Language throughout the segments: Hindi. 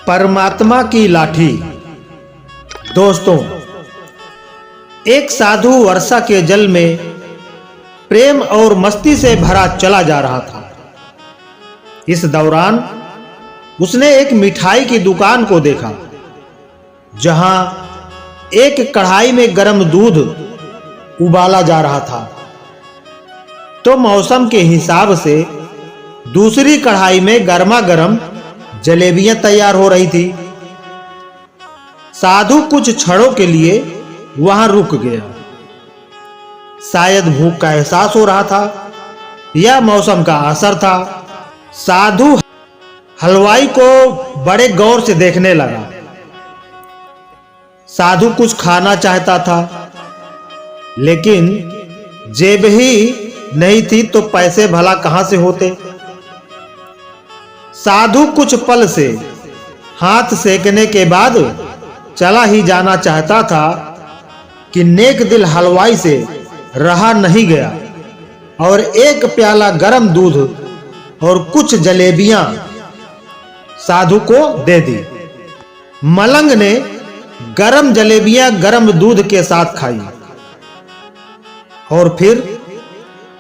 परमात्मा की लाठी। दोस्तों, एक साधु वर्षा के जल में प्रेम और मस्ती से भरा चला जा रहा था। इस दौरान उसने एक मिठाई की दुकान को देखा, जहां एक कढ़ाई में गर्म दूध उबाला जा रहा था। तो मौसम के हिसाब से दूसरी कढ़ाई में गर्मा गर्म जलेबियां तैयार हो रही थी। साधु कुछ क्षणों के लिए वहां रुक गया। शायद भूख का एहसास हो रहा था या मौसम का असर था। साधु हलवाई को बड़े गौर से देखने लगा। साधु कुछ खाना चाहता था, लेकिन जेब ही नहीं थी तो पैसे भला कहां से होते। साधु कुछ पल से हाथ सेकने के बाद चला ही जाना चाहता था कि नेक दिल हलवाई से रहा नहीं गया और एक प्याला गर्म दूध और कुछ जलेबियां साधु को दे दी। मलंग ने गर्म जलेबियां गर्म दूध के साथ खाई और फिर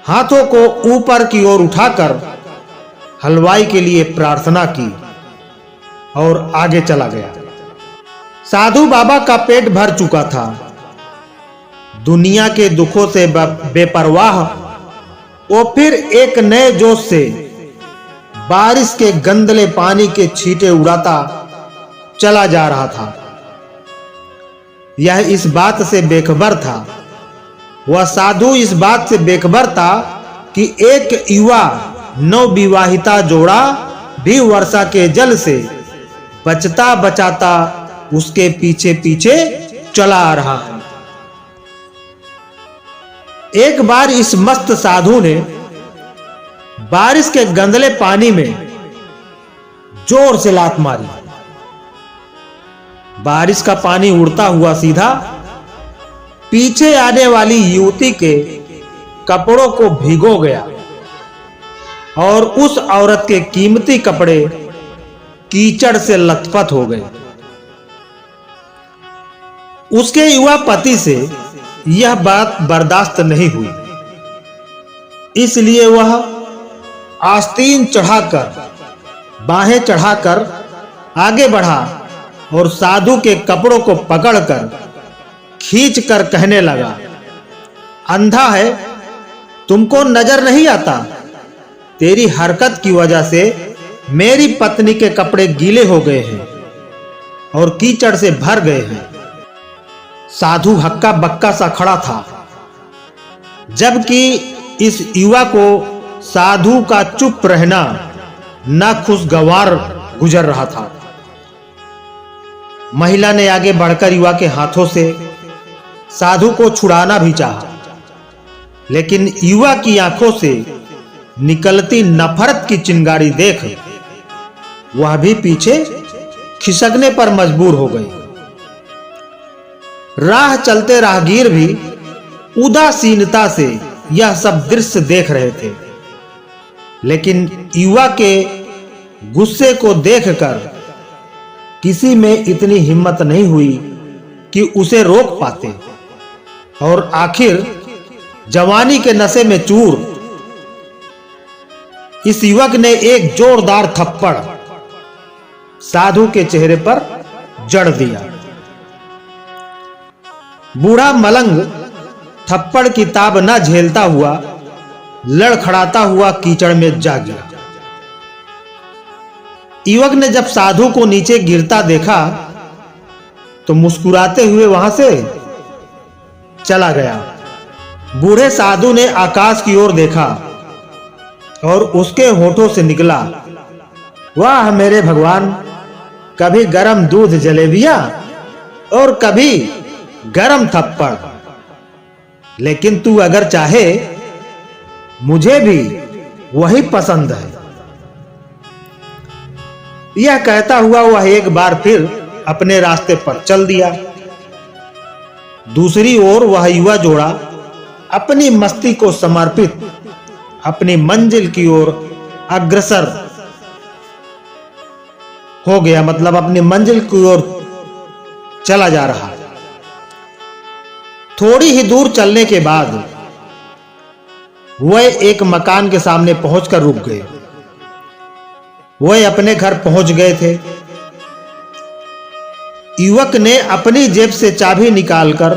हाथों को ऊपर की ओर उठाकर हलवाई के लिए प्रार्थना की और आगे चला गया। साधु बाबा का पेट भर चुका था। दुनिया के दुखों से बेपरवाह वो फिर एक नए जोश से बारिश के गंदले पानी के छींटे उड़ाता चला जा रहा था। यह इस बात से बेखबर था, वह साधु इस बात से बेखबर था कि एक युवा नवविवाहिता जोड़ा भी वर्षा के जल से बचता बचाता उसके पीछे पीछे चला आ रहा है। एक बार इस मस्त साधु ने बारिश के गंदले पानी में जोर से लात मारी। बारिश का पानी उड़ता हुआ सीधा पीछे आने वाली युवती के कपड़ों को भिगो गया और उस औरत के कीमती कपड़े कीचड़ से लथपथ हो गए। उसके युवा पति से यह बात बर्दाश्त नहीं हुई, इसलिए वह आस्तीन चढ़ाकर बाहें चढ़ाकर आगे बढ़ा और साधु के कपड़ों को पकड़कर खींचकर कहने लगा, अंधा है, तुमको नजर नहीं आता? तेरी हरकत की वजह से मेरी पत्नी के कपड़े गीले हो गए हैं और कीचड़ से भर गए हैं। साधु हक्का बक्का सा खड़ा था, जबकि इस युवा को साधु का चुप रहना नाखुशगवार गुजर रहा था। महिला ने आगे बढ़कर युवा के हाथों से साधु को छुड़ाना भी चाहा, लेकिन युवा की आंखों से निकलती नफरत की चिंगारी देख वह भी पीछे खिसकने पर मजबूर हो गई। राह चलते राहगीर भी उदासीनता से यह सब दृश्य देख रहे थे, लेकिन युवा के गुस्से को देखकर किसी में इतनी हिम्मत नहीं हुई कि उसे रोक पाते और आखिर जवानी के नशे में चूर इस युवक ने एक जोरदार थप्पड़ साधु के चेहरे पर जड़ दिया। बूढ़ा मलंग थप्पड़ की ताब न झेलता हुआ लड़खड़ाता हुआ कीचड़ में जा गिरा। युवक ने जब साधु को नीचे गिरता देखा तो मुस्कुराते हुए वहां से चला गया। बूढ़े साधु ने आकाश की ओर देखा और उसके होठों से निकला, वाह मेरे भगवान, कभी गरम दूध जलेबियां और कभी गरम थप्पड़, लेकिन तू अगर चाहे मुझे भी वही पसंद है। यह कहता हुआ वह एक बार फिर अपने रास्ते पर चल दिया। दूसरी ओर वह युवा जोड़ा अपनी मस्ती को समर्पित अपनी मंजिल की ओर अग्रसर हो गया, मतलब अपनी मंजिल की ओर चला जा रहा। थोड़ी ही दूर चलने के बाद वह एक मकान के सामने पहुंचकर रुक गए। वह अपने घर पहुंच गए थे। युवक ने अपनी जेब से चाबी निकालकर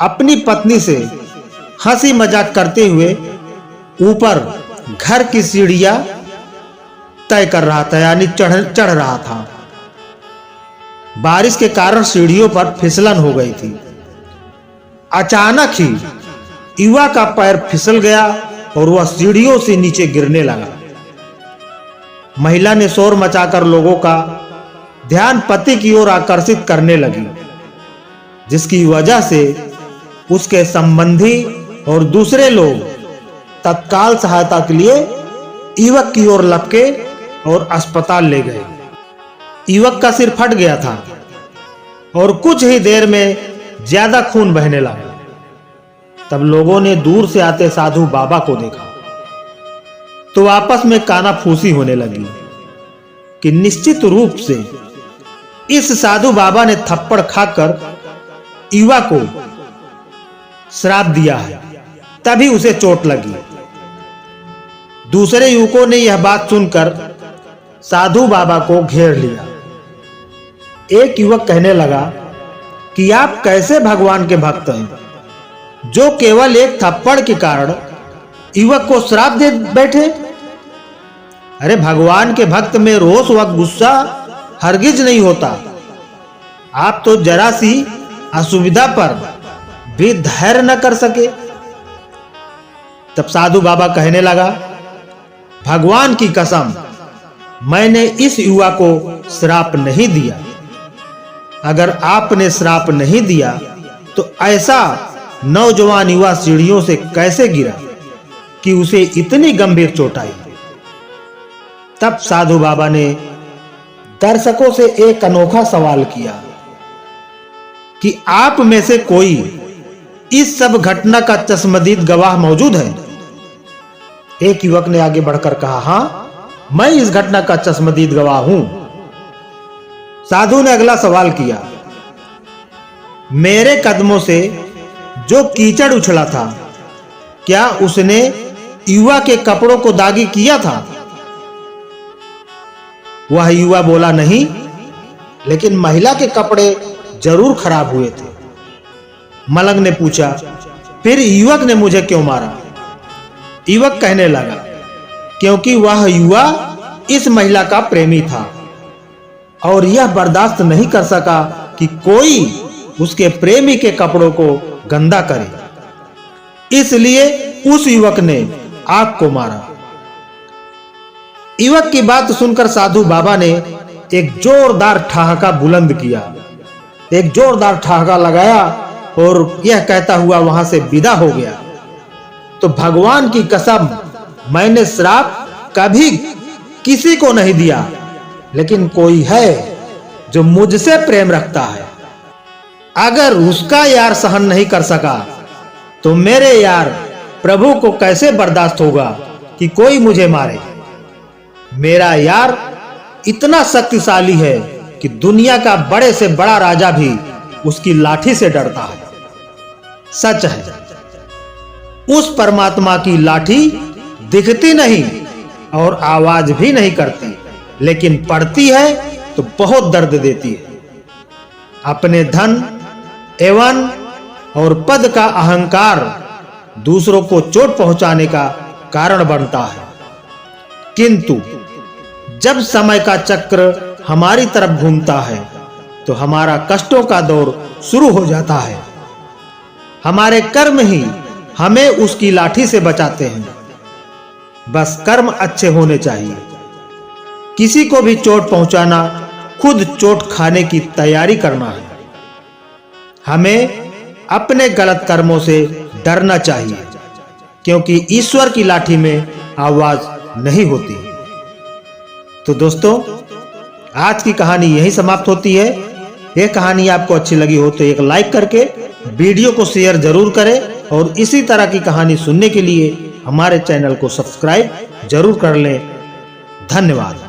अपनी पत्नी से हंसी मजाक करते हुए ऊपर घर की सीढ़ियां तय कर रहा था, यानी चढ़ रहा था। बारिश के कारण सीढ़ियों पर फिसलन हो गई थी। अचानक ही युवा का पैर फिसल गया और वह सीढ़ियों से नीचे गिरने लगा। महिला ने शोर मचाकर लोगों का ध्यान पति की ओर आकर्षित करने लगी, जिसकी वजह से उसके संबंधी और दूसरे लोग तत्काल सहायता के लिए युवक की ओर लपके और अस्पताल ले गए। युवक का सिर फट गया था और कुछ ही देर में ज्यादा खून बहने लगा। तब लोगों ने दूर से आते साधु बाबा को देखा तो आपस में कानाफूसी होने लगी कि निश्चित रूप से इस साधु बाबा ने थप्पड़ खाकर युवा को श्राप दिया है, तभी उसे चोट लगी। दूसरे युवकों ने यह बात सुनकर साधु बाबा को घेर लिया। एक युवक कहने लगा कि आप कैसे भगवान के भक्त हैं, जो केवल एक थप्पड़ के कारण युवक को श्राप दे बैठे। अरे भगवान के भक्त में रोष व गुस्सा हरगिज नहीं होता। आप तो जरा सी असुविधा पर भी धैर्य न कर सके। तब साधु बाबा कहने लगा, भगवान की कसम, मैंने इस युवा को श्राप नहीं दिया। अगर आपने श्राप नहीं दिया तो ऐसा नौजवान युवा सीढ़ियों से कैसे गिरा कि उसे इतनी गंभीर चोट आई। तब साधु बाबा ने दर्शकों से एक अनोखा सवाल किया कि आप में से कोई इस सब घटना का चश्मदीद गवाह मौजूद है। एक युवक ने आगे बढ़कर कहा, हां, मैं इस घटना का चश्मदीद गवाह हूं। साधु ने अगला सवाल किया, मेरे कदमों से जो कीचड़ उछला था, क्या उसने युवा के कपड़ों को दागी किया था? वह युवा बोला, नहीं, लेकिन महिला के कपड़े जरूर खराब हुए थे। मलंग ने पूछा, फिर युवक ने मुझे क्यों मारा? युवक कहने लगा, क्योंकि वह युवा इस महिला का प्रेमी था और यह बर्दाश्त नहीं कर सका कि कोई उसके प्रेमी के कपड़ों को गंदा करे, इसलिए उस युवक ने आपको मारा। युवक की बात सुनकर साधु बाबा ने एक जोरदार ठहाका बुलंद किया, एक जोरदार ठहाका लगाया और यह कहता हुआ वहां से विदा हो गया। तो भगवान की कसम, मैंने श्राप कभी किसी को नहीं दिया, लेकिन कोई है जो मुझसे प्रेम रखता है। अगर उसका यार सहन नहीं कर सका तो मेरे यार प्रभु को कैसे बर्दाश्त होगा कि कोई मुझे मारे। मेरा यार इतना शक्तिशाली है कि दुनिया का बड़े से बड़ा राजा भी उसकी लाठी से डरता है। सच है, उस परमात्मा की लाठी दिखती नहीं और आवाज भी नहीं करती, लेकिन पड़ती है तो बहुत दर्द देती है। अपने धन एवं और पद का अहंकार दूसरों को चोट पहुंचाने का कारण बनता है, किंतु जब समय का चक्र हमारी तरफ घूमता है तो हमारा कष्टों का दौर शुरू हो जाता है। हमारे कर्म ही हमें उसकी लाठी से बचाते हैं। बस कर्म अच्छे होने चाहिए। किसी को भी चोट पहुंचाना, खुद चोट खाने की तैयारी करना है। हमें अपने गलत कर्मों से डरना चाहिए, क्योंकि ईश्वर की लाठी में आवाज नहीं होती। तो दोस्तों, आज की कहानी यहीं समाप्त होती है। यह कहानी आपको अच्छी लगी हो तो एक लाइक करके वीडियो को शेयर जरूर करें और इसी तरह की कहानी सुनने के लिए हमारे चैनल को सब्सक्राइब जरूर कर लें। धन्यवाद।